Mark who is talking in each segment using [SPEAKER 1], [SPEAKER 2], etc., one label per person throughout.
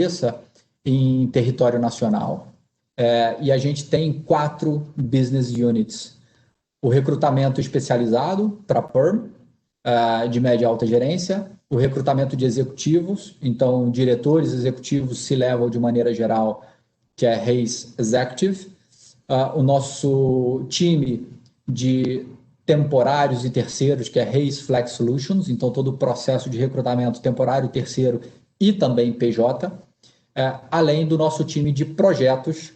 [SPEAKER 1] aconteça em território nacional. E a gente tem 4 business units. O recrutamento especializado para PERM, de média e alta gerência, o recrutamento de executivos, então diretores executivos, C-level de maneira geral, que é Reis Executive, o nosso time de temporários e terceiros, que é Reis Flex Solutions, então todo o processo de recrutamento temporário, terceiro e também PJ, além do nosso time de projetos,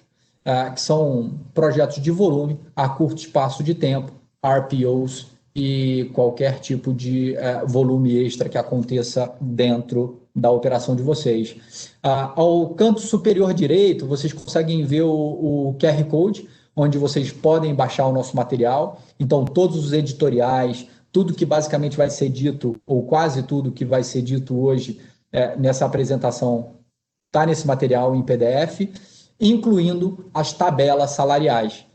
[SPEAKER 1] que são projetos de volume a curto espaço de tempo, RPOs e qualquer tipo de volume extra que aconteça dentro da operação de vocês. Ao canto superior direito, vocês conseguem ver o QR Code, onde vocês podem baixar o nosso material. Então, todos os editoriais, tudo que basicamente vai ser dito, ou quase tudo que vai ser dito hoje nessa apresentação, está nesse material em PDF, incluindo as tabelas salariais.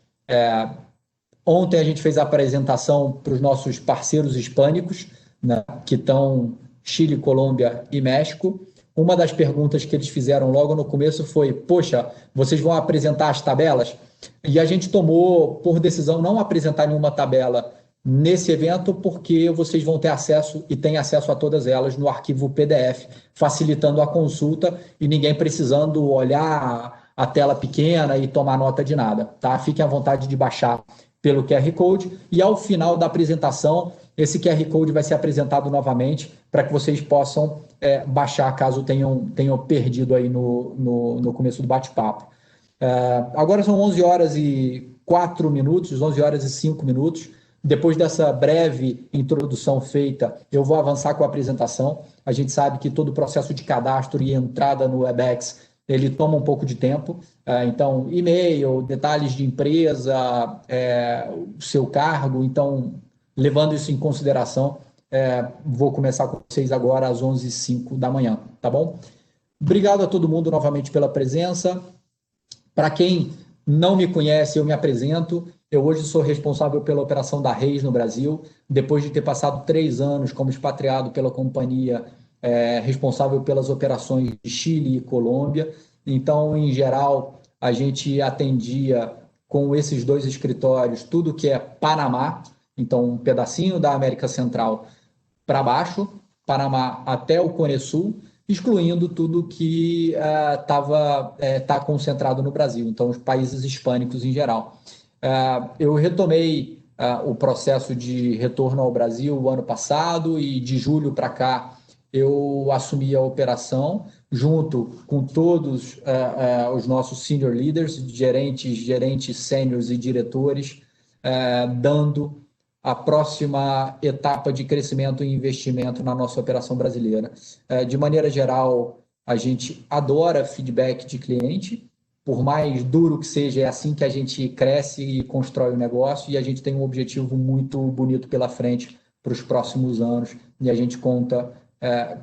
[SPEAKER 1] Ontem a gente fez a apresentação para os nossos parceiros hispânicos, né, que estão Chile, Colômbia e México. Uma das perguntas que eles fizeram logo no começo foi: poxa, vocês vão apresentar as tabelas? E a gente tomou por decisão não apresentar nenhuma tabela nesse evento, porque vocês vão ter acesso e têm acesso a todas elas no arquivo PDF, facilitando a consulta e ninguém precisando olhar a tela pequena e tomar nota de nada, tá? Fiquem à vontade de baixar pelo QR Code, e ao final da apresentação, esse QR Code vai ser apresentado novamente para que vocês possam baixar, caso tenham perdido aí no começo do bate-papo. Agora são 11 horas e 4 minutos, 11 horas e 5 minutos. Depois dessa breve introdução feita, eu vou avançar com a apresentação. A gente sabe que todo o processo de cadastro e entrada no Webex, ele toma um pouco de tempo, então e-mail, detalhes de empresa, o seu cargo, então levando isso em consideração, vou começar com vocês agora às 11h05 da manhã, tá bom? Obrigado a todo mundo novamente pela presença. Para quem não me conhece, eu me apresento. Eu hoje sou responsável pela operação da Reis no Brasil, depois de ter passado 3 anos como expatriado pela companhia, responsável pelas operações de Chile e Colômbia. Então, em geral, a gente atendia com esses 2 escritórios tudo que é Panamá, então um pedacinho da América Central para baixo, Panamá até o Cone Sul, excluindo tudo que está concentrado no Brasil, então os países hispânicos em geral. Eu retomei o processo de retorno ao Brasil o ano passado, e de julho para cá eu assumi a operação junto com todos os nossos senior leaders, gerentes sêniores e diretores, dando a próxima etapa de crescimento e investimento na nossa operação brasileira. De maneira geral, a gente adora feedback de cliente, por mais duro que seja, é assim que a gente cresce e constrói o negócio, e a gente tem um objetivo muito bonito pela frente para os próximos anos, e a gente conta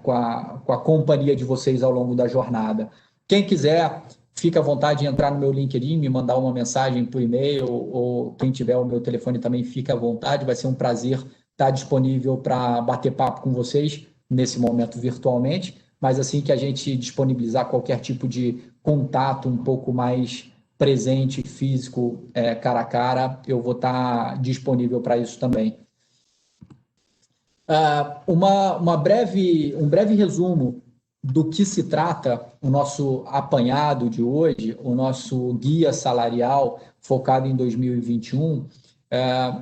[SPEAKER 1] com a companhia de vocês ao longo da jornada. Quem quiser, fica à vontade de entrar no meu LinkedIn, me mandar uma mensagem por e-mail, ou quem tiver o meu telefone também fica à vontade. Vai ser um prazer estar disponível para bater papo com vocês nesse momento virtualmente, mas assim que a gente disponibilizar qualquer tipo de contato um pouco mais presente, físico, cara a cara, eu vou estar disponível para isso também. Um breve resumo do que se trata o nosso apanhado de hoje, o nosso guia salarial focado em 2021.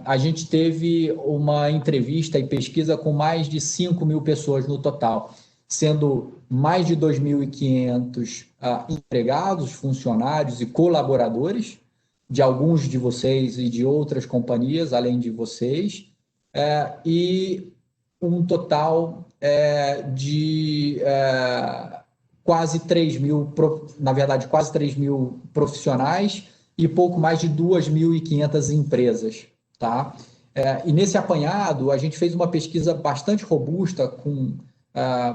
[SPEAKER 1] A gente teve uma entrevista e pesquisa com mais de 5.000 pessoas no total, sendo mais de 2.500 empregados, funcionários e colaboradores de alguns de vocês e de outras companhias, além de vocês, e um total de quase 3.000 profissionais e pouco mais de 2.500 empresas, tá? E nesse apanhado, a gente fez uma pesquisa bastante robusta com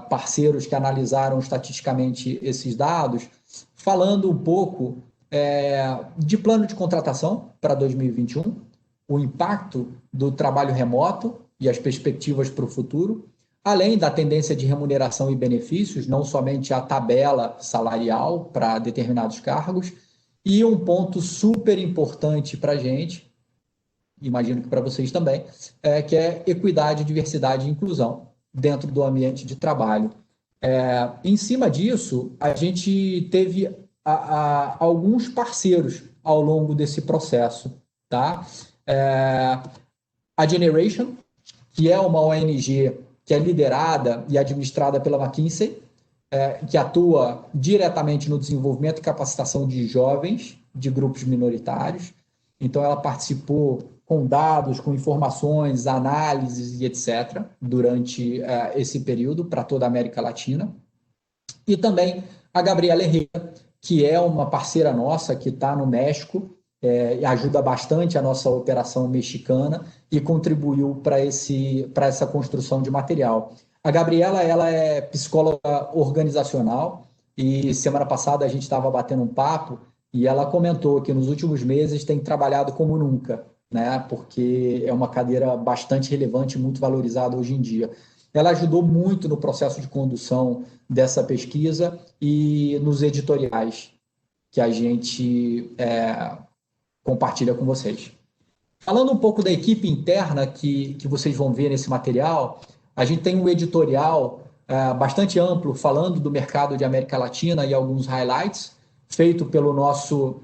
[SPEAKER 1] parceiros que analisaram estatisticamente esses dados, falando um pouco de plano de contratação para 2021, o impacto do trabalho remoto e as perspectivas para o futuro, além da tendência de remuneração e benefícios, não somente a tabela salarial para determinados cargos, e um ponto super importante para a gente, imagino que para vocês também, que é equidade, diversidade e inclusão dentro do ambiente de trabalho. Em cima disso, a gente teve alguns parceiros ao longo desse processo, tá? A Generation, que é uma ONG que é liderada e administrada pela McKinsey, que atua diretamente no desenvolvimento e capacitação de jovens de grupos minoritários. Então, ela participou com dados, com informações, análises e etc., durante esse período para toda a América Latina. E também a Gabriela Herrera, que é uma parceira nossa que está no México, e ajuda bastante a nossa operação mexicana e contribuiu para essa construção de material. A Gabriela, ela é psicóloga organizacional e semana passada a gente estava batendo um papo e ela comentou que nos últimos meses tem trabalhado como nunca, né? Porque é uma cadeira bastante relevante e muito valorizada hoje em dia. Ela ajudou muito no processo de condução dessa pesquisa e nos editoriais que a gente compartilha com vocês. Falando um pouco da equipe interna que vocês vão ver nesse material, a gente tem um editorial bastante amplo falando do mercado de América Latina e alguns highlights, feito pelo nosso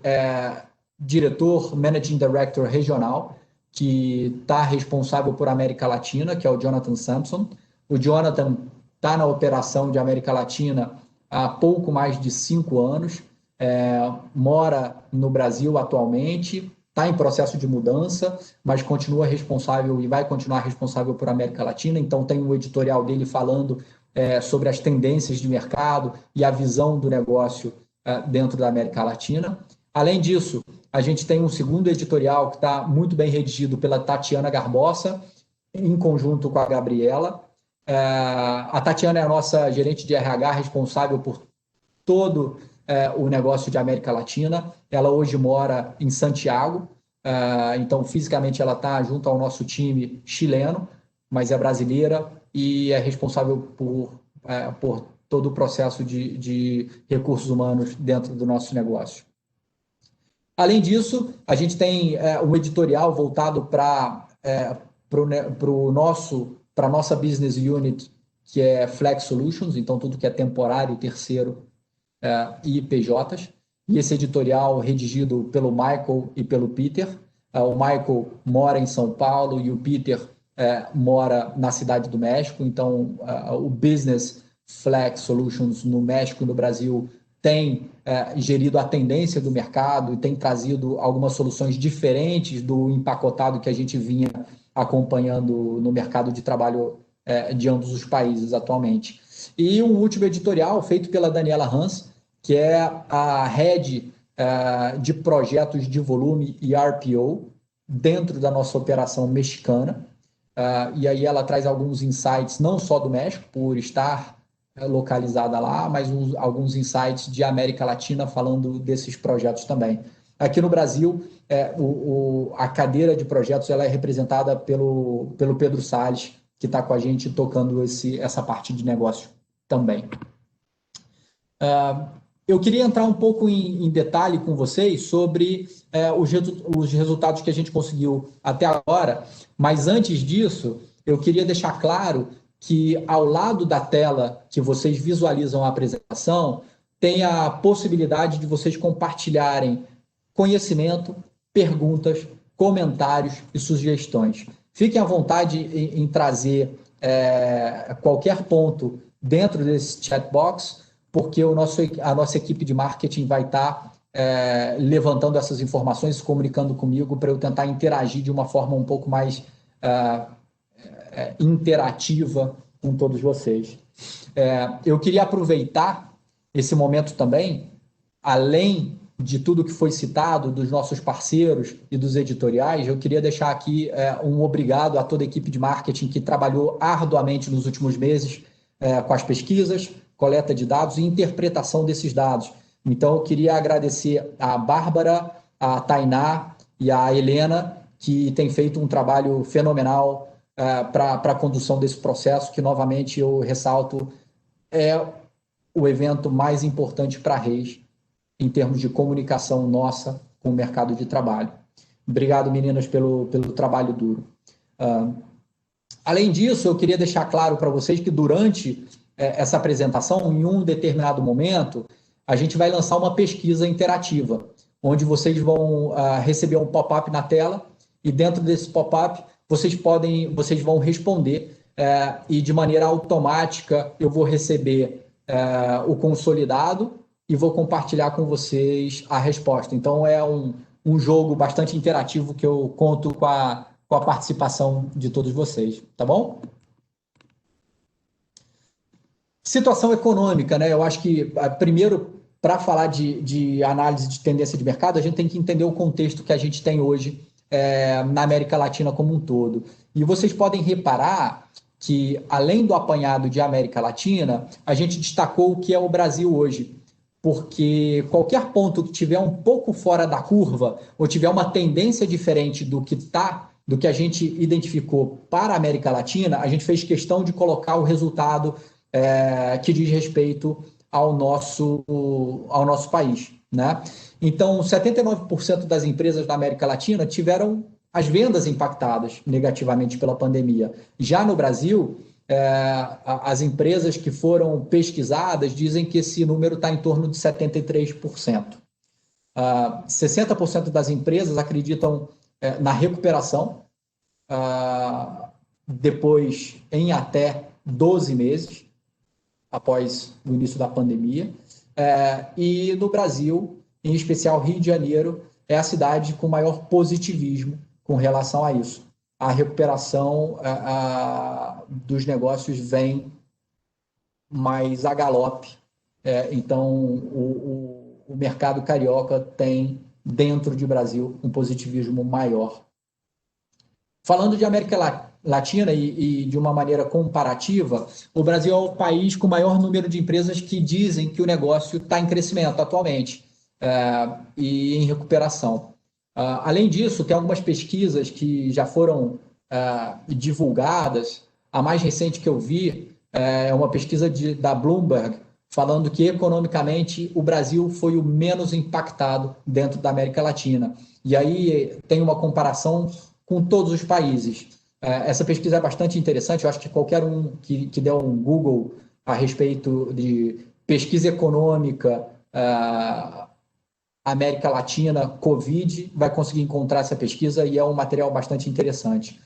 [SPEAKER 1] diretor, Managing Director regional, que está responsável por América Latina, que é o Jonathan Sampson. O Jonathan está na operação de América Latina há pouco mais de 5 anos, mora no Brasil atualmente, está em processo de mudança, mas continua responsável e vai continuar responsável por América Latina. Então, tem um editorial dele falando sobre as tendências de mercado e a visão do negócio dentro da América Latina. Além disso, a gente tem um segundo editorial que está muito bem redigido pela Tatiana Garbosa, em conjunto com a Gabriela. A Tatiana é a nossa gerente de RH, responsável por todo o negócio de América Latina. Ela hoje mora em Santiago, então fisicamente ela está junto ao nosso time chileno, mas é brasileira e é responsável por todo o processo de recursos humanos dentro do nosso negócio. Além disso, a gente tem um editorial voltado para a nossa business unit, que é Flex Solutions, então tudo que é temporário, terceiro e PJs. E esse editorial redigido pelo Michael e pelo Peter. O Michael mora em São Paulo e o Peter mora na Cidade do México, então o Business Flex Solutions no México e no Brasil tem gerido a tendência do mercado e tem trazido algumas soluções diferentes do empacotado que a gente vinha acompanhando no mercado de trabalho de ambos os países atualmente. E um último editorial feito pela Daniela Hans, que é a Head de projetos de volume e RPO dentro da nossa operação mexicana. E aí ela traz alguns insights, não só do México, por estar localizada lá, mas alguns insights de América Latina falando desses projetos também. Aqui no Brasil, a cadeira de projetos ela é representada pelo Pedro Salles, que está com a gente tocando essa parte de negócio também. Eu queria entrar um pouco em detalhe com vocês sobre os resultados que a gente conseguiu até agora, mas antes disso, eu queria deixar claro que ao lado da tela que vocês visualizam a apresentação, tem a possibilidade de vocês compartilharem conhecimento, perguntas, comentários e sugestões. Fiquem à vontade em trazer qualquer ponto dentro desse chat box, porque a nossa equipe de marketing vai estar levantando essas informações, se comunicando comigo para eu tentar interagir de uma forma um pouco mais interativa com todos vocês. Eu queria aproveitar esse momento também, além de tudo que foi citado, dos nossos parceiros e dos editoriais, eu queria deixar aqui um obrigado a toda a equipe de marketing que trabalhou arduamente nos últimos meses com as pesquisas, coleta de dados e interpretação desses dados. Então, eu queria agradecer a Bárbara, a Tainá e a Helena, que têm feito um trabalho fenomenal para a condução desse processo, que, novamente, eu ressalto, é o evento mais importante para a Reis, em termos de comunicação nossa com o mercado de trabalho. Obrigado, meninas, pelo trabalho duro. Além disso, eu queria deixar claro para vocês que durante essa apresentação, em um determinado momento, a gente vai lançar uma pesquisa interativa, onde vocês vão receber um pop-up na tela e dentro desse pop-up vocês vão responder e de maneira automática eu vou receber o consolidado e vou compartilhar com vocês a resposta. Então, é um jogo bastante interativo que eu conto com a participação de todos vocês, tá bom? Situação econômica, né? Eu acho que, primeiro, para falar de análise de tendência de mercado, a gente tem que entender o contexto que a gente tem hoje na América Latina como um todo. E vocês podem reparar que, além do apanhado de América Latina, a gente destacou o que é o Brasil hoje, porque qualquer ponto que tiver um pouco fora da curva ou tiver uma tendência diferente do que a gente identificou para a América Latina, a gente fez questão de colocar o resultado que diz respeito ao nosso país, né? Então, 79% das empresas da América Latina tiveram as vendas impactadas negativamente pela pandemia. Já no Brasil, as empresas que foram pesquisadas dizem que esse número está em torno de 73%. 60% das empresas acreditam na recuperação, depois em até 12 meses, após o início da pandemia. E no Brasil, em especial Rio de Janeiro, é a cidade com maior positivismo com relação a isso. A recuperação dos negócios vem mais a galope. Então, o mercado carioca tem, dentro de Brasil, um positivismo maior. Falando de América Latina e de uma maneira comparativa, o Brasil é o país com o maior número de empresas que dizem que o negócio está em crescimento atualmente e em recuperação. Além disso, tem algumas pesquisas que já foram divulgadas. A mais recente que eu vi é uma pesquisa da Bloomberg, falando que, economicamente, o Brasil foi o menos impactado dentro da América Latina. E aí tem uma comparação com todos os países. Essa pesquisa é bastante interessante, eu acho que qualquer um que der um Google a respeito de pesquisa econômica, América Latina, Covid, vai conseguir encontrar essa pesquisa e é um material bastante interessante.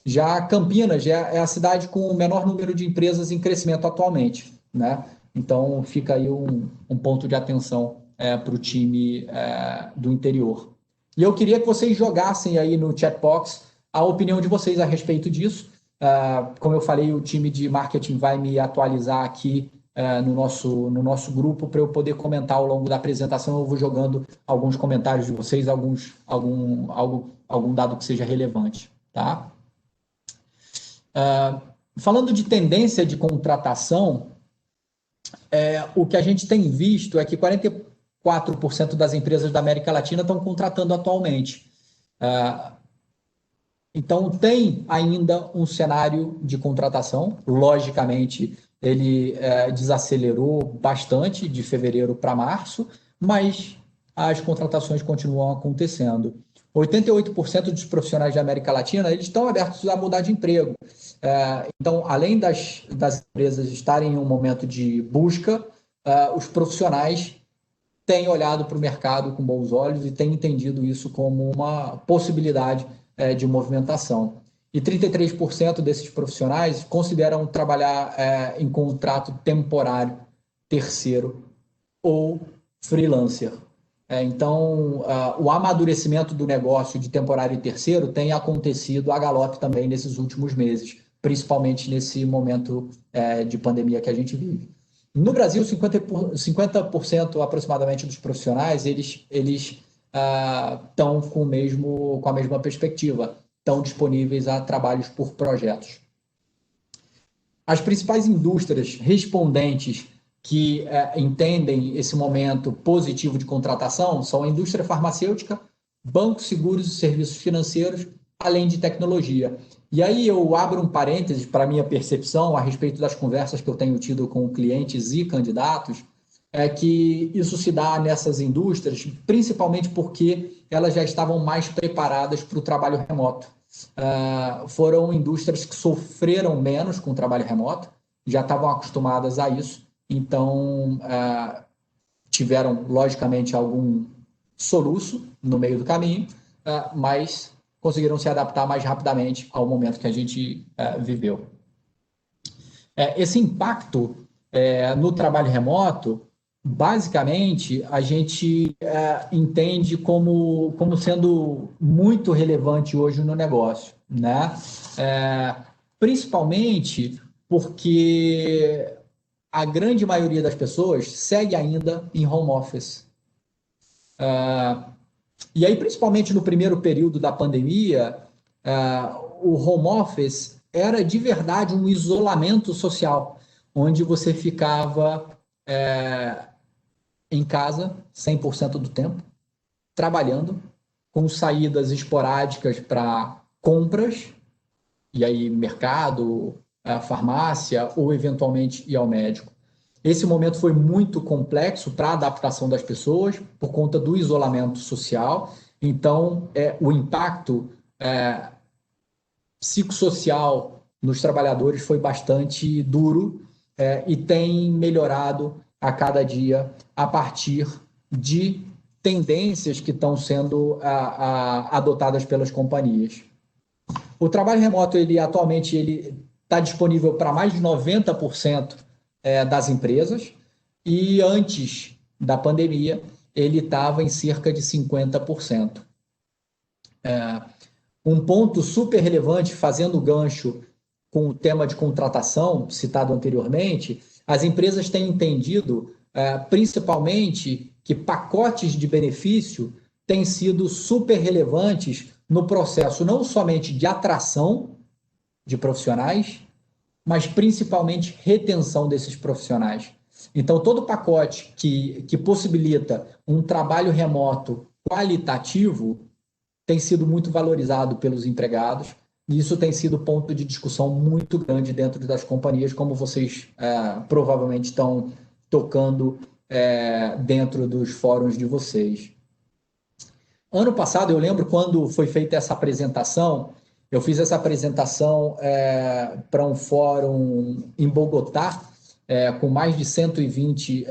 [SPEAKER 1] Já Campinas é a cidade com o menor número de empresas em crescimento atualmente, né? Então, fica aí um ponto de atenção para o time do interior. E eu queria que vocês jogassem aí no chat box a opinião de vocês a respeito disso. Como eu falei, o time de marketing vai me atualizar aqui no nosso grupo para eu poder comentar ao longo da apresentação. Eu vou jogando alguns comentários de vocês, algum dado que seja relevante, tá? Falando de tendência de contratação, o que a gente tem visto é que 44% das empresas da América Latina estão contratando atualmente. Então, tem ainda um cenário de contratação. Logicamente, ele desacelerou bastante de fevereiro para março, mas as contratações continuam acontecendo. 88% dos profissionais da América Latina eles estão abertos a mudar de emprego. Então, além das empresas estarem em um momento de busca, os profissionais têm olhado para o mercado com bons olhos e têm entendido isso como uma possibilidade de movimentação. E 33% desses profissionais consideram trabalhar em contrato temporário, terceiro ou freelancer. Então, o amadurecimento do negócio de temporário e terceiro tem acontecido a galope também nesses últimos meses, principalmente nesse momento de pandemia que a gente vive. No Brasil, 50% aproximadamente dos profissionais, eles estão com a mesma perspectiva, estão disponíveis a trabalhos por projetos. As principais indústrias respondentes que entendem esse momento positivo de contratação são a indústria farmacêutica, bancos, seguros e serviços financeiros, além de tecnologia. E aí eu abro um parênteses para a minha percepção a respeito das conversas que eu tenho tido com clientes e candidatos, é que isso se dá nessas indústrias, principalmente porque elas já estavam mais preparadas para o trabalho remoto. Foram indústrias que sofreram menos com o trabalho remoto, já estavam acostumadas a isso, então tiveram, logicamente, algum soluço no meio do caminho, mas conseguiram se adaptar mais rapidamente ao momento que a gente viveu. Esse impacto no trabalho remoto, basicamente, a gente entende como sendo muito relevante hoje no negócio, né? Principalmente porque a grande maioria das pessoas segue ainda em home office. E aí, principalmente no primeiro período da pandemia, o home office era de verdade um isolamento social, onde você ficava em casa 100% do tempo, trabalhando, com saídas esporádicas para compras, e aí mercado, farmácia, ou eventualmente ir ao médico. Esse momento foi muito complexo para a adaptação das pessoas, por conta do isolamento social. Então, o impacto psicossocial nos trabalhadores foi bastante duro e tem melhorado a cada dia a partir de tendências que estão sendo adotadas pelas companhias. O trabalho remoto, atualmente, ele está disponível para mais de 90% das empresas, e antes da pandemia ele estava em cerca de 50%. Um ponto super relevante, fazendo gancho com o tema de contratação citado anteriormente, as empresas têm entendido, principalmente, que pacotes de benefício têm sido super relevantes no processo não somente de atração de profissionais, mas principalmente retenção desses profissionais. Então, todo pacote que possibilita um trabalho remoto qualitativo tem sido muito valorizado pelos empregados, e isso tem sido ponto de discussão muito grande dentro das companhias, como vocês provavelmente estão tocando dentro dos fóruns de vocês. Ano passado, eu lembro quando foi feita essa apresentação, eu fiz essa apresentação para um fórum em Bogotá, com mais de 120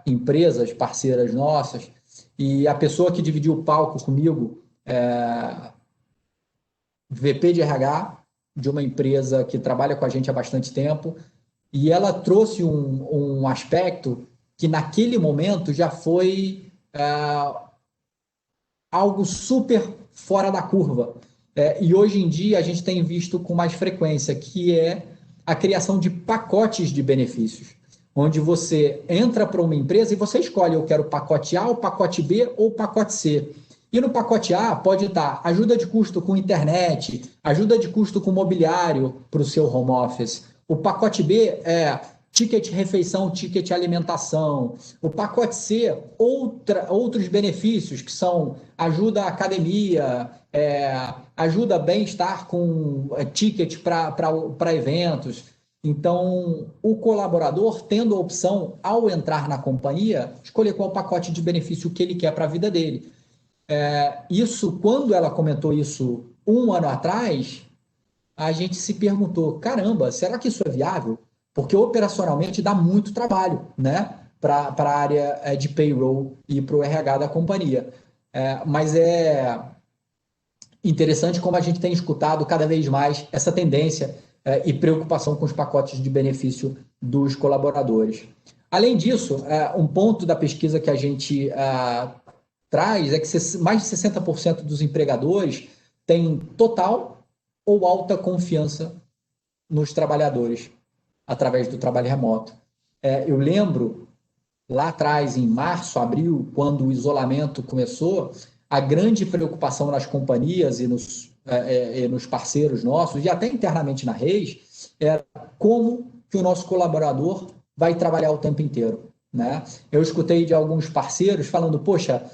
[SPEAKER 1] empresas parceiras nossas, e a pessoa que dividiu o palco comigo, VP de RH de uma empresa que trabalha com a gente há bastante tempo, e ela trouxe um aspecto que naquele momento já foi algo super fora da curva. E hoje em dia a gente tem visto com mais frequência, que é a criação de pacotes de benefícios, onde você entra para uma empresa e você escolhe: eu quero o pacote A, o pacote B ou o pacote C. E no pacote A pode estar ajuda de custo com internet, ajuda de custo com mobiliário para o seu home office. O pacote B é ticket refeição, ticket alimentação. O pacote C, outros benefícios, que são ajuda à academia, ajuda bem-estar com ticket para eventos. Então, o colaborador, tendo a opção, ao entrar na companhia, escolher qual pacote de benefício que ele quer para a vida dele. Isso, quando ela comentou isso um ano atrás, a gente se perguntou: caramba, será que isso é viável? Porque operacionalmente dá muito trabalho, né, para a área de payroll e para o RH da companhia. Mas é interessante como a gente tem escutado cada vez mais essa tendência e preocupação com os pacotes de benefício dos colaboradores. Além disso, um ponto da pesquisa que a gente traz é que mais de 60% dos empregadores têm total ou alta confiança nos trabalhadores através do trabalho remoto. Eu lembro lá atrás, em março, abril, quando o isolamento começou, a grande preocupação nas companhias e nos parceiros nossos, e até internamente na Reis, era como que o nosso colaborador vai trabalhar o tempo inteiro, né? Eu escutei de alguns parceiros falando: poxa,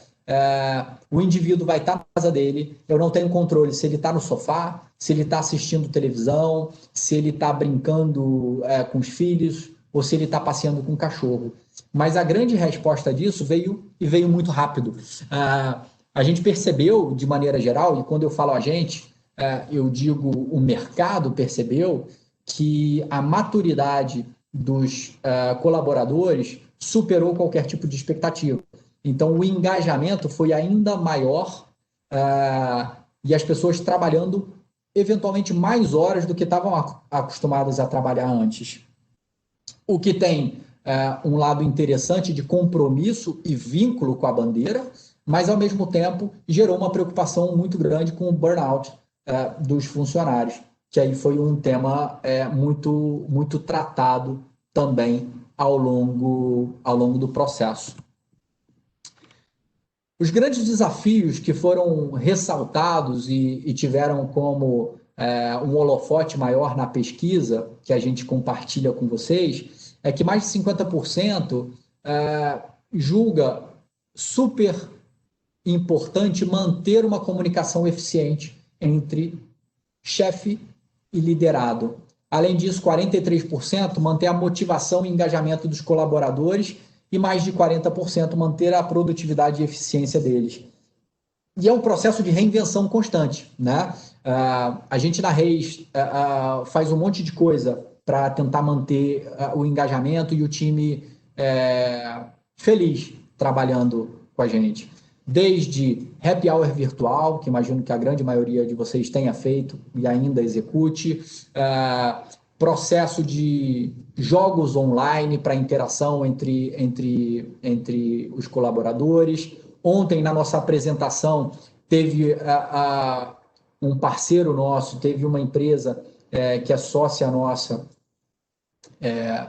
[SPEAKER 1] o indivíduo vai estar na casa dele, eu não tenho controle se ele está no sofá, se ele está assistindo televisão, se ele está brincando com os filhos, ou se ele está passeando com o cachorro. Mas a grande resposta disso veio muito rápido. A gente percebeu, de maneira geral, e quando eu falo a gente, eu digo o mercado percebeu, que a maturidade dos colaboradores superou qualquer tipo de expectativa. Então, o engajamento foi ainda maior e as pessoas trabalhando eventualmente mais horas do que estavam acostumadas a trabalhar antes. O que tem um lado interessante de compromisso e vínculo com a bandeira, mas, ao mesmo tempo, gerou uma preocupação muito grande com o burnout dos funcionários, que aí foi um tema muito, muito tratado também ao longo do processo. Os grandes desafios que foram ressaltados e tiveram como um holofote maior na pesquisa que a gente compartilha com vocês é que mais de 50% julga super importante manter uma comunicação eficiente entre chefe e liderado. Além disso, 43% manter a motivação e engajamento dos colaboradores e mais de 40% manter a produtividade e eficiência deles. E é um processo de reinvenção constante, né? A gente na Reis faz um monte de coisa para tentar manter o engajamento e o time feliz trabalhando com a gente. Desde happy hour virtual, que imagino que a grande maioria de vocês tenha feito e ainda execute, processo de jogos online para interação entre os colaboradores. Ontem, na nossa apresentação, teve um parceiro nosso, teve uma empresa que é sócia nossa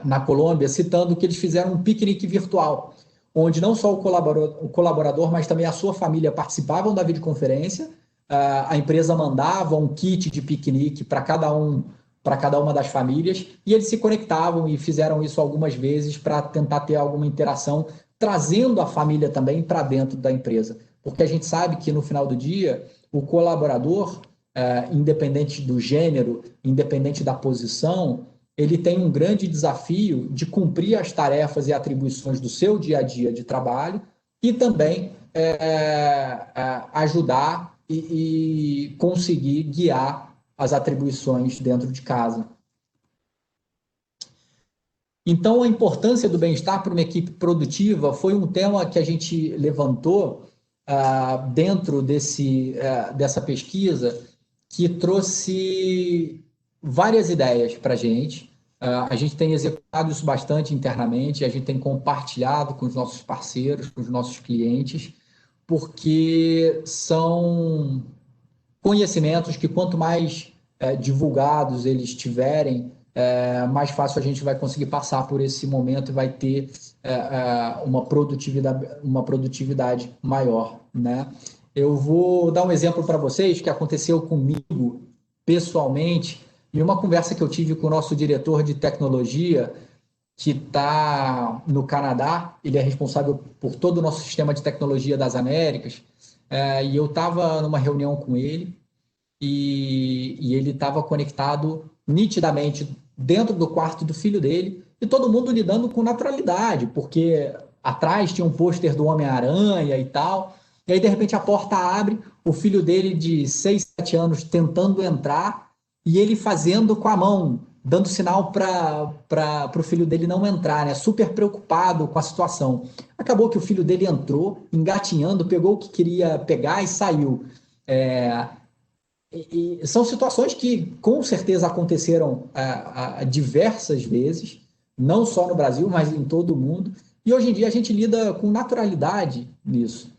[SPEAKER 1] na Colômbia, citando que eles fizeram um piquenique virtual, onde não só o colaborador, mas também a sua família participavam da videoconferência. A empresa mandava um kit de piquenique para cada uma das famílias, e eles se conectavam e fizeram isso algumas vezes para tentar ter alguma interação, trazendo a família também para dentro da empresa. Porque a gente sabe que no final do dia, o colaborador, independente do gênero, independente da posição, ele tem um grande desafio de cumprir as tarefas e atribuições do seu dia a dia de trabalho e também ajudar e conseguir guiar as atribuições dentro de casa. Então, a importância do bem-estar para uma equipe produtiva foi um tema que a gente levantou dentro dessa pesquisa, que trouxe várias ideias para a gente. A gente tem executado isso bastante internamente, a gente tem compartilhado com os nossos parceiros, com os nossos clientes, porque são conhecimentos que quanto mais divulgados eles tiverem, mais fácil a gente vai conseguir passar por esse momento e vai ter uma produtividade maior, né? Eu vou dar um exemplo para vocês que aconteceu comigo pessoalmente em uma conversa que eu tive com o nosso diretor de tecnologia, que está no Canadá. Ele é responsável por todo o nosso sistema de tecnologia das Américas, e eu estava numa reunião com ele e ele estava conectado nitidamente dentro do quarto do filho dele, e todo mundo lidando com naturalidade, porque atrás tinha um pôster do Homem-Aranha e tal, e aí de repente a porta abre, o filho dele de 6, 7 anos tentando entrar, e ele fazendo com a mão, dando sinal para o filho dele não entrar, né? Super preocupado com a situação. Acabou que o filho dele entrou, engatinhando, pegou o que queria pegar e saiu. E são situações que com certeza aconteceram diversas vezes, não só no Brasil, mas em todo o mundo, e hoje em dia a gente lida com naturalidade nisso.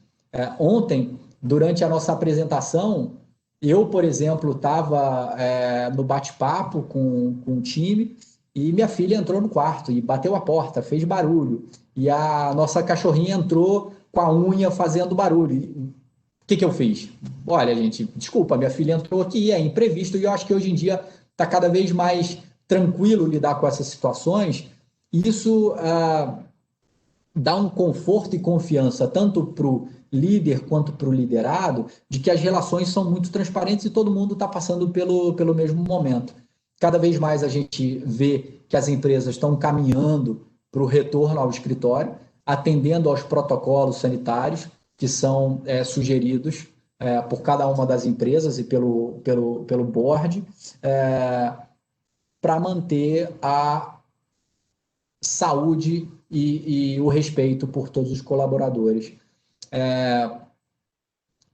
[SPEAKER 1] Ontem, durante a nossa apresentação, eu, por exemplo, estava no bate-papo com o time, e minha filha entrou no quarto e bateu a porta, fez barulho, e a nossa cachorrinha entrou com a unha fazendo barulho. O que eu fiz? Olha, gente, desculpa, minha filha entrou aqui, é imprevisto, e eu acho que hoje em dia está cada vez mais tranquilo lidar com essas situações. E isso dá um conforto e confiança tanto para o líder quanto para o liderado, de que as relações são muito transparentes e todo mundo está passando pelo mesmo momento. Cada vez mais a gente vê que as empresas estão caminhando para o retorno ao escritório, atendendo aos protocolos sanitários que são sugeridos por cada uma das empresas e pelo board, para manter a saúde e o respeito por todos os colaboradores.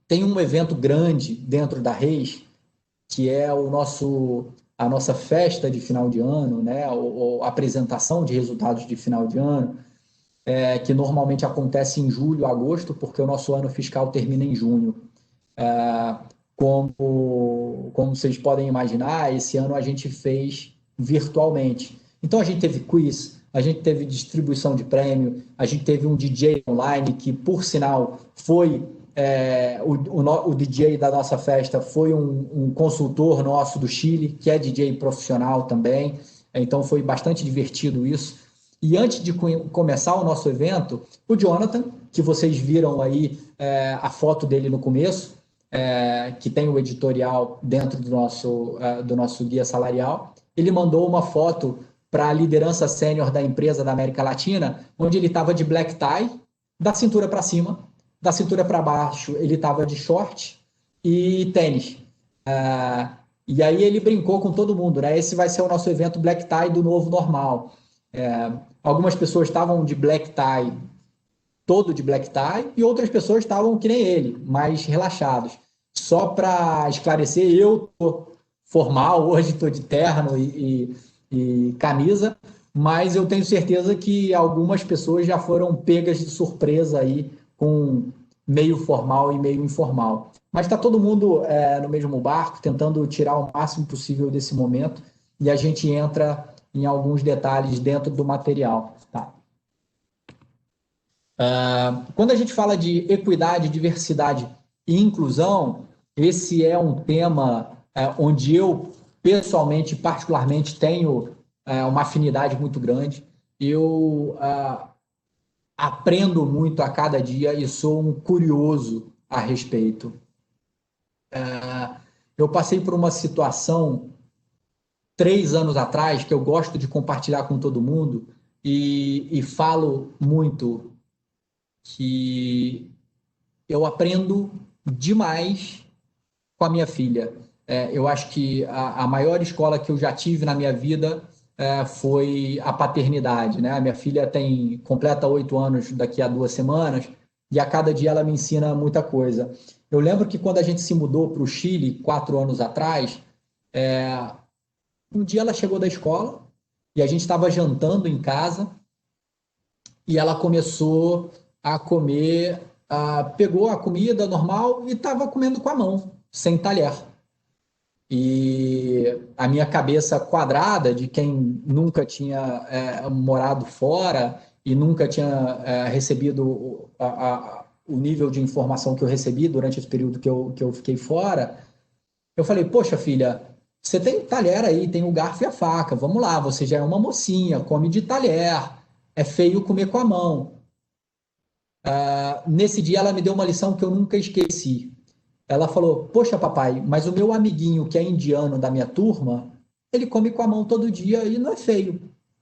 [SPEAKER 1] Tem um evento grande dentro da Reis, que é a nossa festa de final de ano, né? Ou apresentação de resultados de final de ano, que normalmente acontece em julho, agosto, porque o nosso ano fiscal termina em junho. Como vocês podem imaginar, esse ano a gente fez virtualmente. Então, a gente teve quiz, a gente teve distribuição de prêmio, a gente teve um DJ online que, por sinal, foi o DJ da nossa festa foi um consultor nosso do Chile, que é DJ profissional também, então foi bastante divertido isso. E antes de começar o nosso evento, o Jonathan, que vocês viram aí a foto dele no começo, que tem o editorial dentro do nosso guia salarial, ele mandou uma foto para a liderança sênior da empresa da América Latina, onde ele estava de black tie, da cintura para cima, da cintura para baixo ele estava de short e tênis. E aí ele brincou com todo mundo, né? Esse vai ser o nosso evento black tie do novo normal. Algumas pessoas estavam de black tie, todo de black tie, e outras pessoas estavam que nem ele, mais relaxados. Só para esclarecer, eu tô formal, hoje estou de terno e camisa, mas eu tenho certeza que algumas pessoas já foram pegas de surpresa aí com meio formal e meio informal. Mas está todo mundo no mesmo barco, tentando tirar o máximo possível desse momento, e a gente entra em alguns detalhes dentro do material. Tá? Quando a gente fala de equidade, diversidade e inclusão, esse é um tema onde eu, pessoalmente, particularmente, tenho uma afinidade muito grande. Eu aprendo muito a cada dia e sou um curioso a respeito. Eu passei por uma situação 3 anos atrás que eu gosto de compartilhar com todo mundo e falo muito que eu aprendo demais com a minha filha. Eu acho que a maior escola que eu já tive na minha vida foi a paternidade, né? A minha filha completa 8 anos daqui a 2 semanas e a cada dia ela me ensina muita coisa. Eu lembro que quando a gente se mudou para o Chile 4 anos atrás, um dia ela chegou da escola e a gente estava jantando em casa e ela começou a comer, pegou a comida normal e estava comendo com a mão, sem talher. E a minha cabeça quadrada, de quem nunca tinha morado fora e nunca tinha recebido o nível de informação que eu recebi durante esse período que eu fiquei fora, eu falei, poxa, filha, você tem talher aí, tem o garfo e a faca, vamos lá, você já é uma mocinha, come de talher, é feio comer com a mão. Nesse dia ela me deu uma lição que eu nunca esqueci. Ela falou, poxa, papai, mas o meu amiguinho que é indiano da minha turma, ele come com a mão todo dia e não é feio.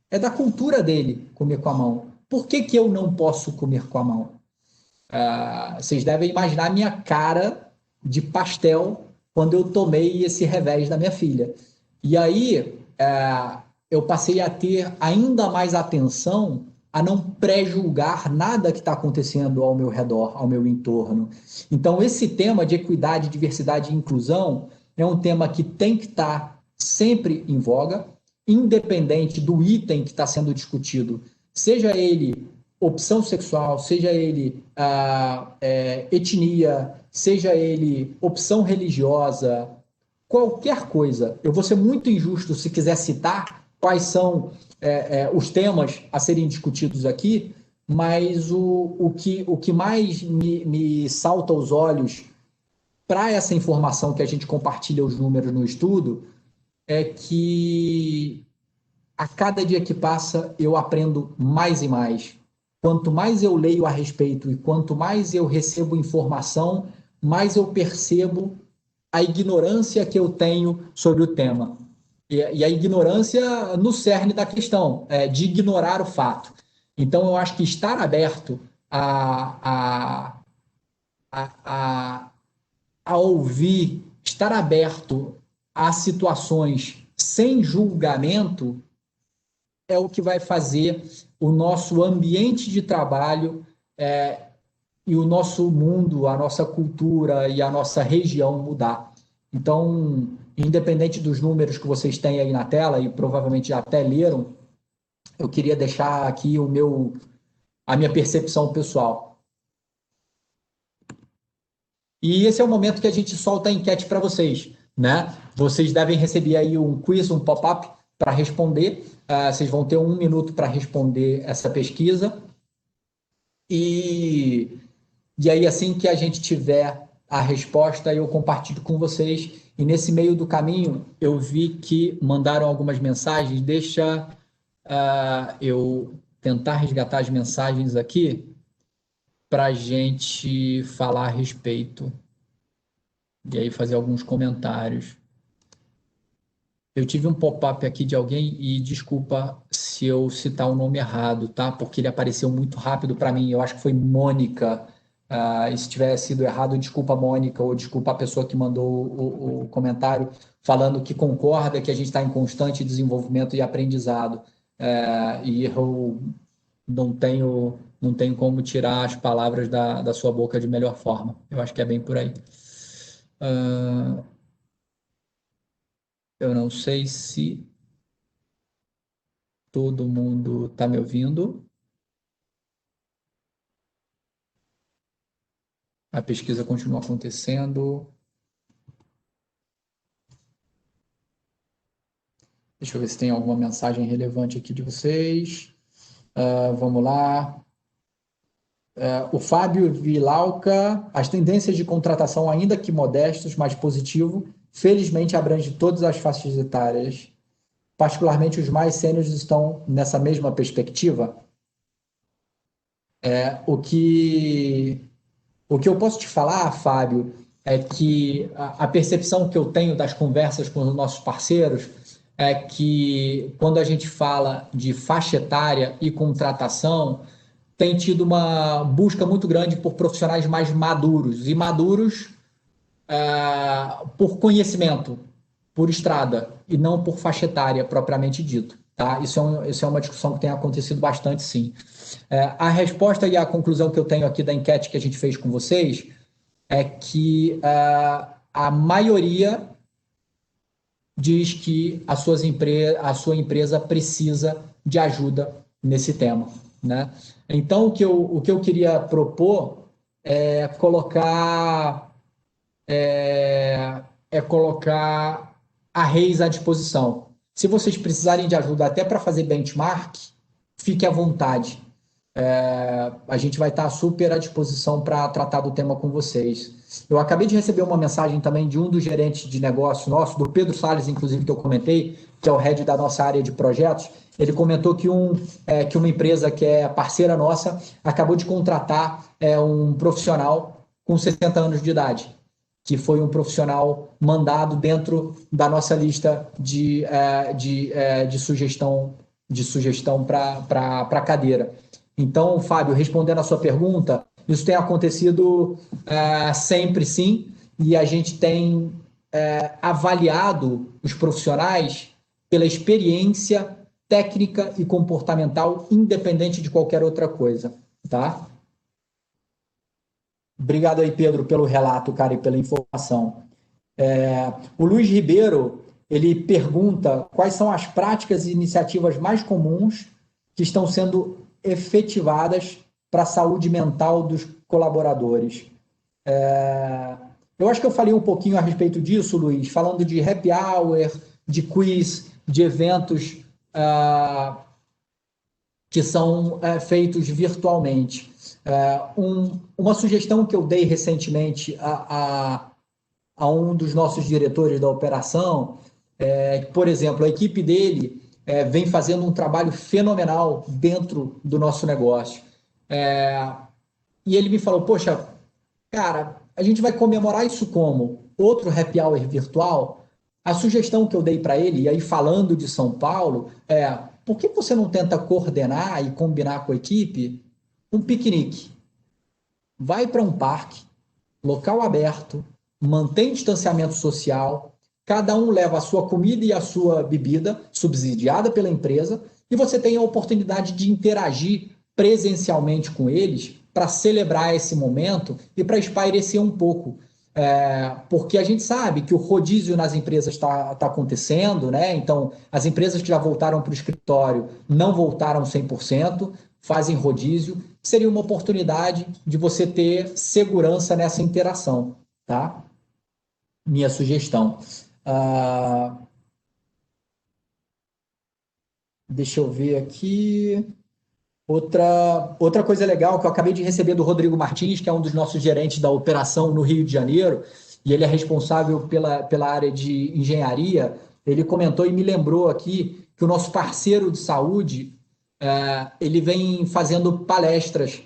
[SPEAKER 1] É da cultura dele comer com a mão. Por que eu não posso comer com a mão? Vocês devem imaginar a minha cara de pastel quando eu tomei esse revés da minha filha. E aí eu passei a ter ainda mais atenção a não pré-julgar nada que está acontecendo ao meu redor, ao meu entorno. Então, esse tema de equidade, diversidade e inclusão é um tema que tem que estar sempre em voga, independente do item que está sendo discutido, seja ele opção sexual, seja ele etnia, seja ele opção religiosa, qualquer coisa. Eu vou ser muito injusto se quiser citar quais são os temas a serem discutidos aqui, mas o que mais me salta aos olhos para essa informação que a gente compartilha os números no estudo é que a cada dia que passa eu aprendo mais e mais. quanto mais eu leio a respeito e quanto mais eu recebo informação, mais eu percebo a ignorância que eu tenho sobre o tema. E a ignorância no cerne da questão, de ignorar o fato. Então, eu acho que estar aberto a, a ouvir, estar aberto a situações sem julgamento é o que vai fazer o nosso ambiente de trabalho e o nosso mundo, a nossa cultura e a nossa região mudar. Então, independente dos números que vocês têm aí na tela, e provavelmente já até leram, eu queria deixar aqui a minha percepção pessoal. E esse é o momento que a gente solta a enquete para vocês, né? Vocês devem receber aí um quiz, um pop-up para responder. Vocês vão ter 1 minuto para responder essa pesquisa. E aí, assim que a gente tiver a resposta, eu compartilho com vocês. E nesse meio do caminho, eu vi que mandaram algumas mensagens. Deixa eu tentar resgatar as mensagens aqui para a gente falar a respeito. E aí fazer alguns comentários. Eu tive um pop-up aqui de alguém e desculpa se eu citar o nome errado, tá? Porque ele apareceu muito rápido para mim. Eu acho que foi Mônica. E se tiver sido errado, desculpa, Mônica, ou desculpa a pessoa que mandou o comentário falando que concorda que a gente está em constante desenvolvimento e aprendizado. E eu não tenho como tirar as palavras da sua boca de melhor forma. Eu acho que é bem por aí. Eu não sei se todo mundo está me ouvindo. A pesquisa continua acontecendo. Deixa eu ver se tem alguma mensagem relevante aqui de vocês. Vamos lá. O Fábio Vilauca, as tendências de contratação, ainda que modestas, mas positivo, felizmente abrange todas as faixas etárias. Particularmente os mais sêniores estão nessa mesma perspectiva. O que eu posso te falar, Fábio, é que a percepção que eu tenho das conversas com os nossos parceiros é que quando a gente fala de faixa etária e contratação, tem tido uma busca muito grande por profissionais mais maduros, e maduros por conhecimento, por estrada, e não por faixa etária propriamente dito. Tá? Isso é uma discussão que tem acontecido bastante, sim. A resposta e a conclusão que eu tenho aqui da enquete que a gente fez com vocês é que a maioria diz que a sua empresa precisa de ajuda nesse tema, né? Então, o que eu queria propor é colocar a Reis à disposição. Se vocês precisarem de ajuda até para fazer benchmark, fique à vontade. A gente vai estar super à disposição para tratar do tema com vocês. Eu acabei de receber uma mensagem também de um dos gerentes de negócio nosso, do Pedro Salles, inclusive, que eu comentei, que é o head da nossa área de projetos. Ele comentou que uma empresa que é parceira nossa acabou de contratar um profissional com 60 anos de idade, que foi um profissional mandado dentro da nossa lista de sugestão para a cadeira. Então, Fábio, respondendo a sua pergunta, isso tem acontecido sempre, sim, e a gente tem avaliado os profissionais pela experiência técnica e comportamental, independente de qualquer outra coisa, tá? Obrigado aí, Pedro, pelo relato, cara, e pela informação. O Luiz Ribeiro, ele pergunta quais são as práticas e iniciativas mais comuns que estão sendo efetivadas para a saúde mental dos colaboradores. Eu acho que eu falei um pouquinho a respeito disso, Luiz, falando de happy hour, de quiz, de eventos que são feitos virtualmente. Uma sugestão que eu dei recentemente a um dos nossos diretores da operação, por exemplo, a equipe dele vem fazendo um trabalho fenomenal dentro do nosso negócio. E ele me falou, poxa, cara, a gente vai comemorar isso como? Outro happy hour virtual? A sugestão que eu dei para ele, e aí falando de São Paulo, por que você não tenta coordenar e combinar com a equipe um piquenique? Vai para um parque, local aberto, mantém distanciamento social, cada um leva a sua comida e a sua bebida, subsidiada pela empresa, e você tem a oportunidade de interagir presencialmente com eles para celebrar esse momento e para espairecer um pouco. Porque a gente sabe que o rodízio nas empresas está acontecendo, né? Então, as empresas que já voltaram para o escritório não voltaram 100%, fazem rodízio. Seria uma oportunidade de você ter segurança nessa interação, tá? Minha sugestão. Deixa eu ver aqui. Outra coisa legal que eu acabei de receber do Rodrigo Martins, que é um dos nossos gerentes da operação no Rio de Janeiro, e ele é responsável pela área de engenharia. Ele comentou e me lembrou aqui que o nosso parceiro de saúde, ele vem fazendo palestras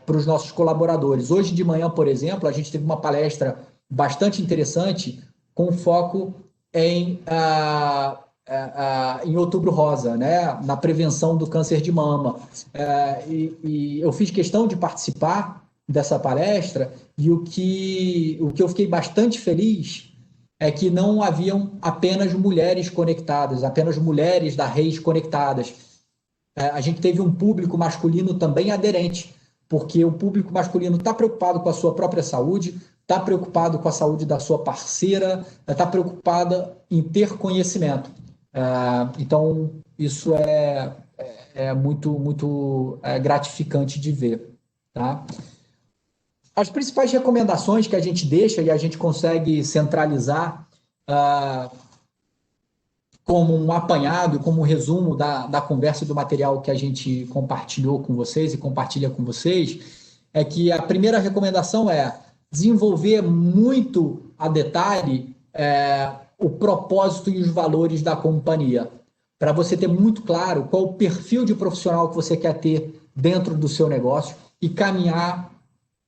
[SPEAKER 1] para os nossos colaboradores. Hoje de manhã, por exemplo, a gente teve uma palestra bastante interessante com foco em Outubro Rosa, né, na prevenção do câncer de mama. E eu fiz questão de participar dessa palestra e o que eu fiquei bastante feliz é que não haviam apenas mulheres conectadas, apenas mulheres da Reis conectadas. A gente teve um público masculino também aderente, porque o público masculino está preocupado com a sua própria saúde, está preocupado com a saúde da sua parceira, está preocupada em ter conhecimento. Então, isso é muito gratificante de ver. Tá? As principais recomendações que a gente deixa e a gente consegue centralizar como um apanhado, como um resumo da conversa e do material que a gente compartilhou com vocês e compartilha com vocês, é que a primeira recomendação é desenvolver muito a detalhe o propósito e os valores da companhia, para você ter muito claro qual o perfil de profissional que você quer ter dentro do seu negócio e caminhar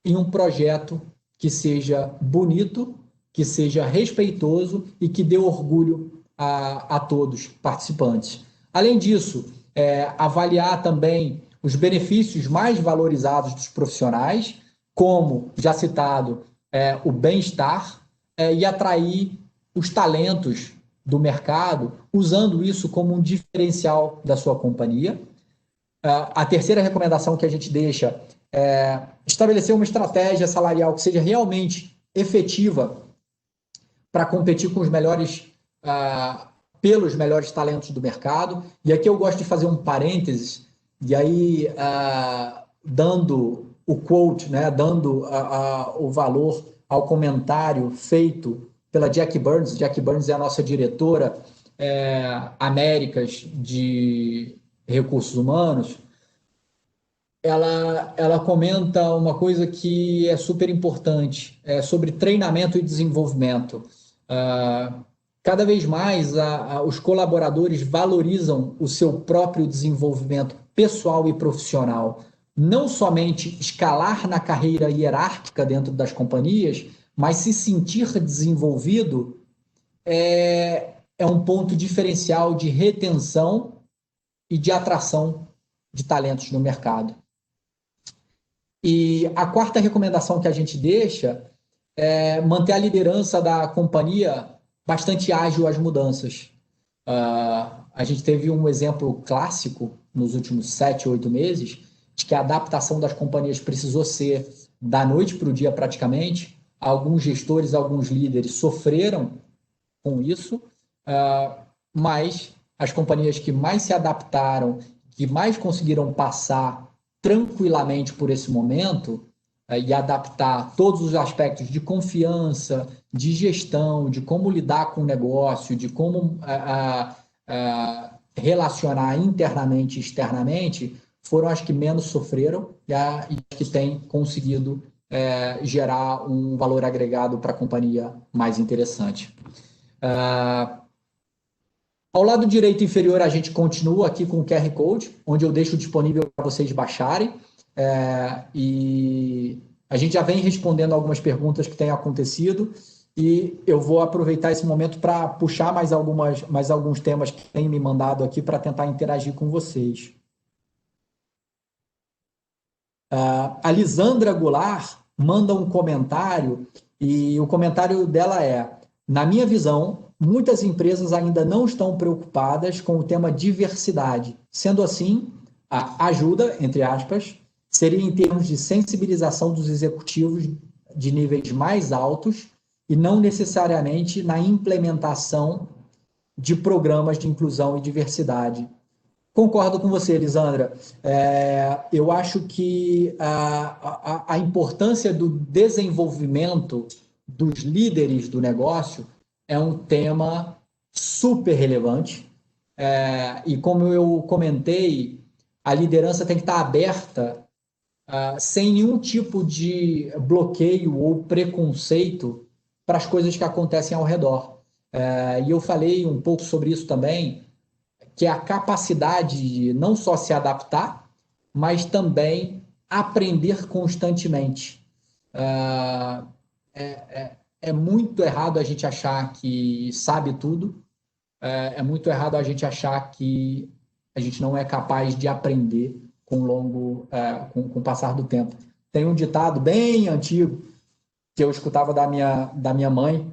[SPEAKER 1] em um projeto que seja bonito, que seja respeitoso e que dê orgulho a todos participantes. Além disso, avaliar também os benefícios mais valorizados dos profissionais, como já citado, o bem-estar, e atrair os talentos do mercado, usando isso como um diferencial da sua companhia. A terceira recomendação que a gente deixa é estabelecer uma estratégia salarial que seja realmente efetiva para competir com os melhores, pelos melhores talentos do mercado. E aqui eu gosto de fazer um parênteses, e aí dando o quote, né, dando o valor ao comentário feito pela Jack Burns. Jack Burns é a nossa diretora Américas de Recursos Humanos. Ela comenta uma coisa que é super importante, sobre treinamento e desenvolvimento. Cada vez mais os colaboradores valorizam o seu próprio desenvolvimento pessoal e profissional. Não somente escalar na carreira hierárquica dentro das companhias, mas se sentir desenvolvido é um ponto diferencial de retenção e de atração de talentos no mercado. E a quarta recomendação que a gente deixa é manter a liderança da companhia bastante ágil às mudanças. A gente teve um exemplo clássico nos últimos 7, 8 meses de que a adaptação das companhias precisou ser da noite para o dia praticamente. Alguns gestores, alguns líderes sofreram com isso, mas as companhias que mais se adaptaram, que mais conseguiram passar tranquilamente por esse momento e adaptar todos os aspectos de confiança, de gestão, de como lidar com o negócio, de como relacionar internamente e externamente, foram as que menos sofreram e as que têm conseguido gerar um valor agregado para a companhia mais interessante. Ao lado direito inferior, a gente continua aqui com o QR Code, onde eu deixo disponível para vocês baixarem. e a gente já vem respondendo algumas perguntas que têm acontecido e eu vou aproveitar esse momento para puxar mais alguns temas que têm me mandado aqui para tentar interagir com vocês. A Lisandra Goulart manda um comentário e o comentário dela é: na minha visão, muitas empresas ainda não estão preocupadas com o tema diversidade. Sendo assim, a ajuda, entre aspas, seria em termos de sensibilização dos executivos de níveis mais altos e não necessariamente na implementação de programas de inclusão e diversidade. Concordo com você, Elisandra. Eu acho que a importância do desenvolvimento dos líderes do negócio é um tema super relevante. E como eu comentei, a liderança tem que estar aberta sem nenhum tipo de bloqueio ou preconceito para as coisas que acontecem ao redor. E eu falei um pouco sobre isso também, que é a capacidade de não só se adaptar, mas também aprender constantemente. É muito errado a gente achar que sabe tudo, é muito errado a gente achar que a gente não é capaz de aprender com o passar do tempo. Tem um ditado bem antigo que eu escutava da minha mãe,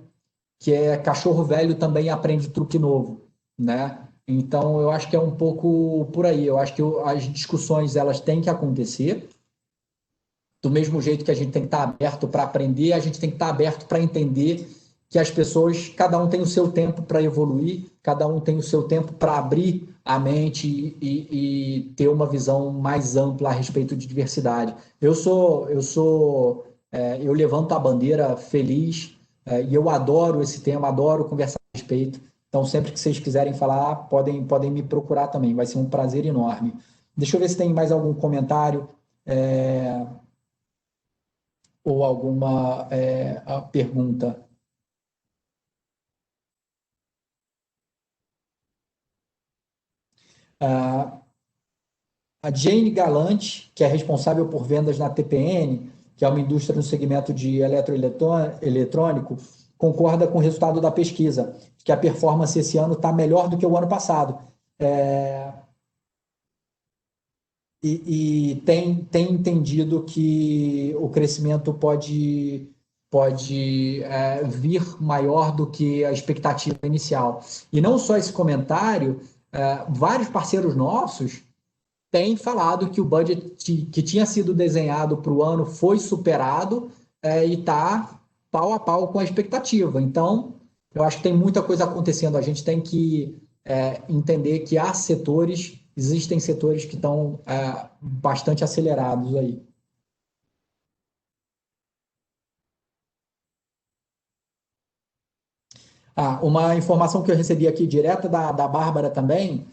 [SPEAKER 1] que é cachorro velho também aprende truque novo, né? Então, eu acho que é um pouco por aí. Eu acho que as discussões elas têm que acontecer do mesmo jeito que a gente tem que estar aberto para aprender, a gente tem que estar aberto para entender que as pessoas, cada um tem o seu tempo para evoluir, cada um tem o seu tempo para abrir a mente e ter uma visão mais ampla a respeito de diversidade. Eu levanto a bandeira feliz e eu adoro esse tema, adoro conversar a respeito. Então, sempre que vocês quiserem falar, podem me procurar também, vai ser um prazer enorme. Deixa eu ver se tem mais algum comentário. Ou alguma pergunta. A Jane Galante, que é responsável por vendas na TPN, que é uma indústria no segmento de eletroeletrônico, concorda com o resultado da pesquisa, que a performance esse ano está melhor do que o ano passado. E tem entendido que o crescimento pode vir maior do que a expectativa inicial. E não só esse comentário, vários parceiros nossos têm falado que o budget que tinha sido desenhado para o ano foi superado e está pau a pau com a expectativa. Então, eu acho que tem muita coisa acontecendo. A gente tem que entender que existem setores que estão bastante acelerados aí. Uma informação que eu recebi aqui direta da Bárbara também,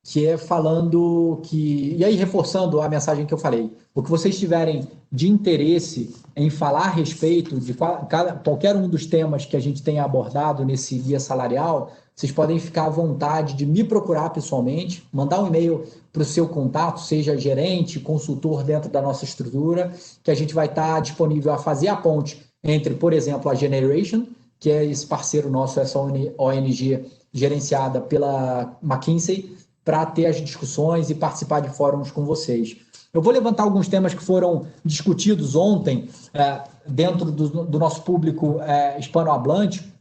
[SPEAKER 1] que é falando que, e aí reforçando a mensagem que eu falei, o que vocês tiverem de interesse em falar a respeito de qualquer um dos temas que a gente tenha abordado nesse guia salarial, vocês podem ficar à vontade de me procurar pessoalmente, mandar um e-mail para o seu contato, seja gerente, consultor dentro da nossa estrutura, que a gente vai estar disponível a fazer a ponte entre, por exemplo, a Generation, que é esse parceiro nosso, essa ONG gerenciada pela McKinsey, para ter as discussões e participar de fóruns com vocês. Eu vou levantar alguns temas que foram discutidos ontem dentro do nosso público hispanohablante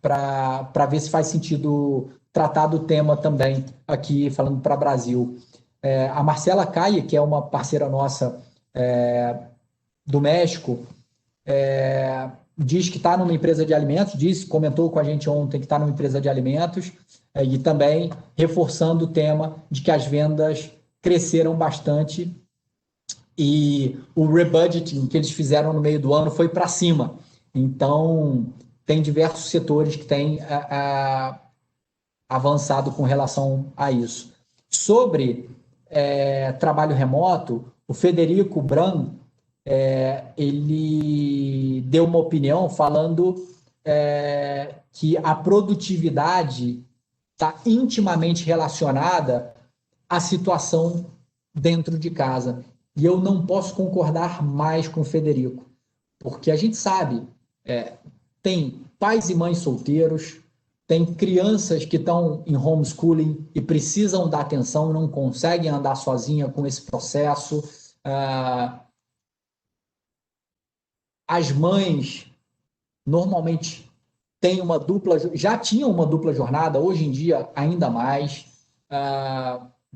[SPEAKER 1] para ver se faz sentido tratar do tema também aqui, falando para o Brasil. A Marcela Caia, que é uma parceira nossa do México, diz que está numa empresa de alimentos, comentou com a gente ontem que está numa empresa de alimentos, e também reforçando o tema de que as vendas cresceram bastante e o rebudgeting que eles fizeram no meio do ano foi para cima. Então, tem diversos setores que têm avançado com relação a isso. Sobre trabalho remoto, o Federico Bran, ele deu uma opinião falando que a produtividade está intimamente relacionada a situação dentro de casa. E eu não posso concordar mais com o Federico, porque a gente sabe, tem pais e mães solteiros, tem crianças que estão em homeschooling e precisam da atenção, não conseguem andar sozinha com esse processo. As mães normalmente têm já tinham uma dupla jornada, hoje em dia ainda mais.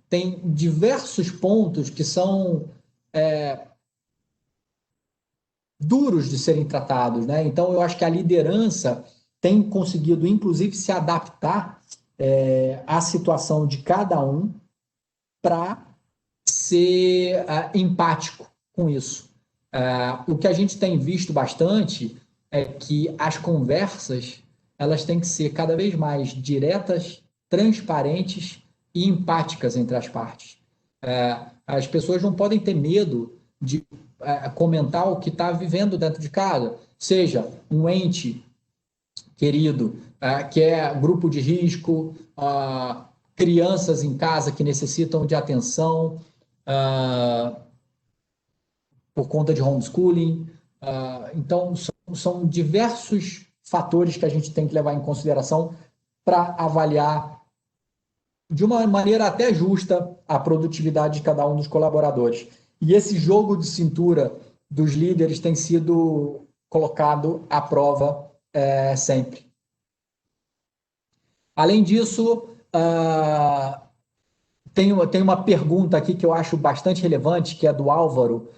[SPEAKER 1] Tem diversos pontos que são duros de serem tratados, né? Então, eu acho que a liderança tem conseguido, inclusive, se adaptar à situação de cada um para ser empático com isso. O que a gente tem visto bastante é que as conversas elas têm que ser cada vez mais diretas, transparentes e empáticas entre as partes. As pessoas não podem ter medo de comentar o que está vivendo dentro de casa, seja um ente querido que é grupo de risco, crianças em casa que necessitam de atenção por conta de homeschooling. Então, são diversos fatores que a gente tem que levar em consideração para avaliar de uma maneira até justa a produtividade de cada um dos colaboradores. E esse jogo de cintura dos líderes tem sido colocado à prova sempre. Além disso, tem uma pergunta aqui que eu acho bastante relevante, que é do Álvaro.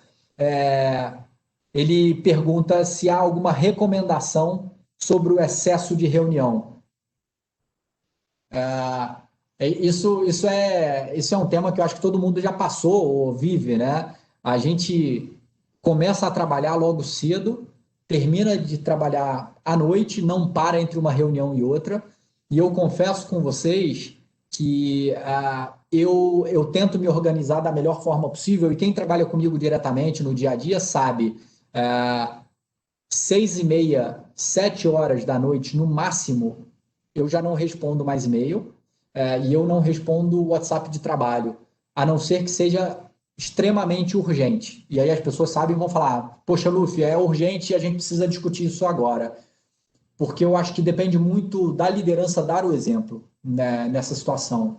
[SPEAKER 1] Ele pergunta se há alguma recomendação sobre o excesso de reunião. Isso é um tema que eu acho que todo mundo já passou ou vive, né? A gente começa a trabalhar logo cedo, termina de trabalhar à noite, não para entre uma reunião e outra. E eu confesso com vocês que eu tento me organizar da melhor forma possível, e quem trabalha comigo diretamente no dia a dia sabe, 6h30, 7 horas da noite, no máximo, eu já não respondo mais e-mail, e eu não respondo WhatsApp de trabalho, a não ser que seja extremamente urgente. E aí as pessoas sabem e vão falar, poxa, Luffy, é urgente e a gente precisa discutir isso agora. Porque eu acho que depende muito da liderança dar o exemplo, né, nessa situação.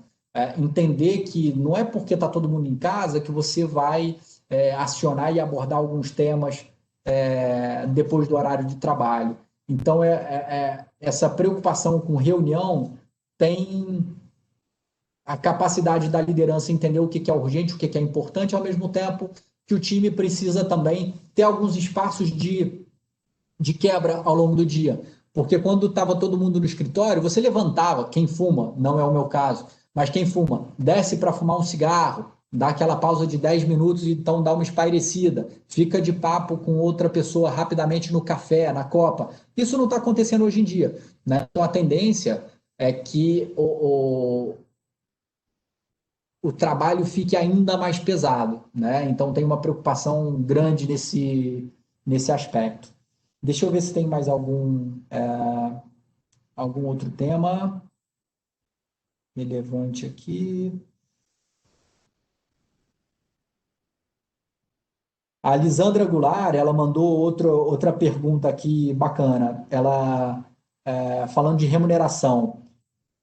[SPEAKER 1] Entender que não é porque está todo mundo em casa que você vai acionar e abordar alguns temas depois do horário de trabalho. Então, essa preocupação com reunião tem a capacidade da liderança entender o que é urgente, o que é importante, ao mesmo tempo que o time precisa também ter alguns espaços de quebra ao longo do dia. Porque quando estava todo mundo no escritório, você levantava, quem fuma, não é o meu caso, mas quem fuma, desce para fumar um cigarro, dá aquela pausa de 10 minutos e então dá uma espairecida, fica de papo com outra pessoa rapidamente no café, na copa. Isso não está acontecendo hoje em dia, né? Então a tendência é que o trabalho fique ainda mais pesado, né? Então tem uma preocupação grande nesse aspecto. Deixa eu ver se tem mais algum outro tema relevante aqui. A Lisandra Goulart, ela mandou outra pergunta aqui bacana. Ela, falando de remuneração,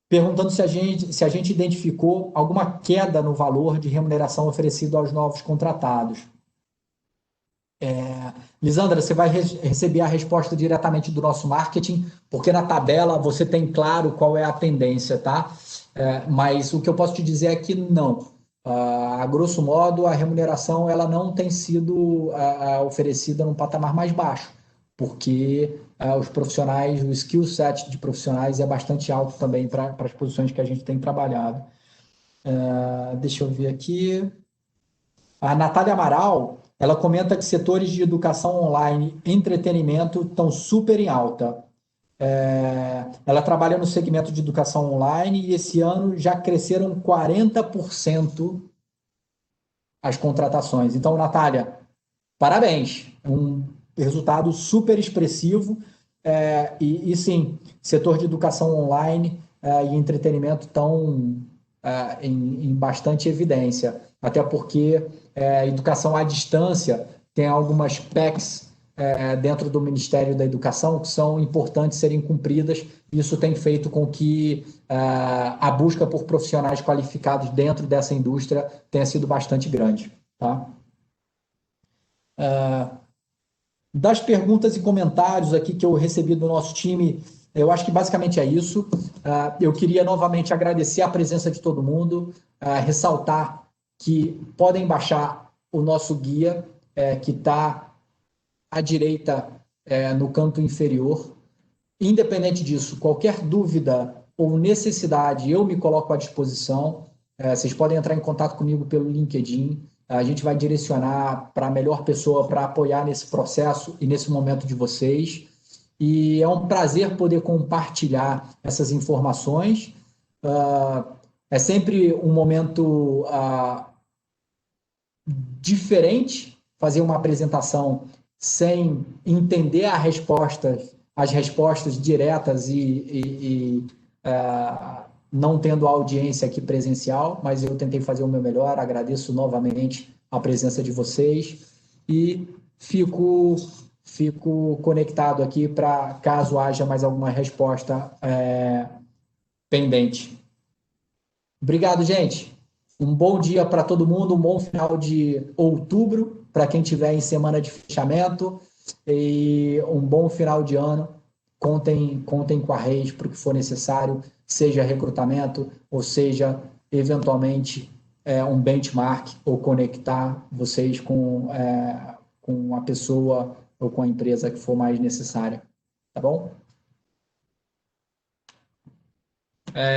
[SPEAKER 1] perguntando se a gente identificou alguma queda no valor de remuneração oferecido aos novos contratados. Lisandra, você vai receber a resposta diretamente do nosso marketing, porque na tabela você tem claro qual é a tendência, tá? Mas o que eu posso te dizer é que não. A grosso modo, a remuneração ela não tem sido oferecida num patamar mais baixo, porque os profissionais, o skill set de profissionais é bastante alto também para as posições que a gente tem trabalhado. Deixa eu ver aqui. A Natália Amaral, ela comenta que setores de educação online e entretenimento estão super em alta. Ela trabalha no segmento de educação online e esse ano já cresceram 40% as contratações. Então, Natália, parabéns. Um resultado super expressivo. E sim, setor de educação online e entretenimento estão em bastante evidência, até porque a educação à distância tem algumas PECs dentro do Ministério da Educação que são importantes serem cumpridas. Isso tem feito com que a busca por profissionais qualificados dentro dessa indústria tenha sido bastante grande. Tá? Das perguntas e comentários aqui que eu recebi do nosso time, eu acho que basicamente é isso. Eu queria novamente agradecer a presença de todo mundo, ressaltar que podem baixar o nosso guia, que está à direita no canto inferior. Independente disso, qualquer dúvida ou necessidade, eu me coloco à disposição. Vocês podem entrar em contato comigo pelo LinkedIn. A gente vai direcionar para a melhor pessoa para apoiar nesse processo e nesse momento de vocês. E é um prazer poder compartilhar essas informações. É sempre um momento diferente fazer uma apresentação sem entender as respostas diretas e não tendo audiência aqui presencial, mas eu tentei fazer o meu melhor, agradeço novamente a presença de vocês e fico conectado aqui para caso haja mais alguma resposta pendente. Obrigado, gente. Um bom dia para todo mundo, um bom final de outubro para quem estiver em semana de fechamento e um bom final de ano. Contem com a Reis para o que for necessário, seja recrutamento ou seja, eventualmente, um benchmark ou conectar vocês com a pessoa ou com a empresa que for mais necessária. Tá bom?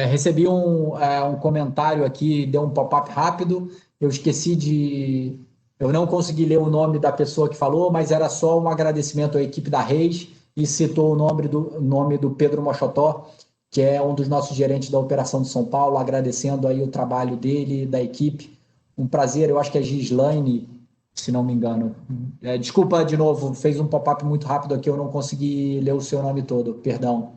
[SPEAKER 1] Recebi um comentário aqui, deu um pop-up rápido, eu não consegui ler o nome da pessoa que falou, mas era só um agradecimento à equipe da Reis e citou o nome do Pedro Mochotó, que é um dos nossos gerentes da operação de São Paulo, agradecendo aí o trabalho dele, da equipe. Um prazer, eu acho que é Gislaine, se não me engano. Desculpa de novo, fez um pop-up muito rápido aqui, eu não consegui ler o seu nome todo, perdão.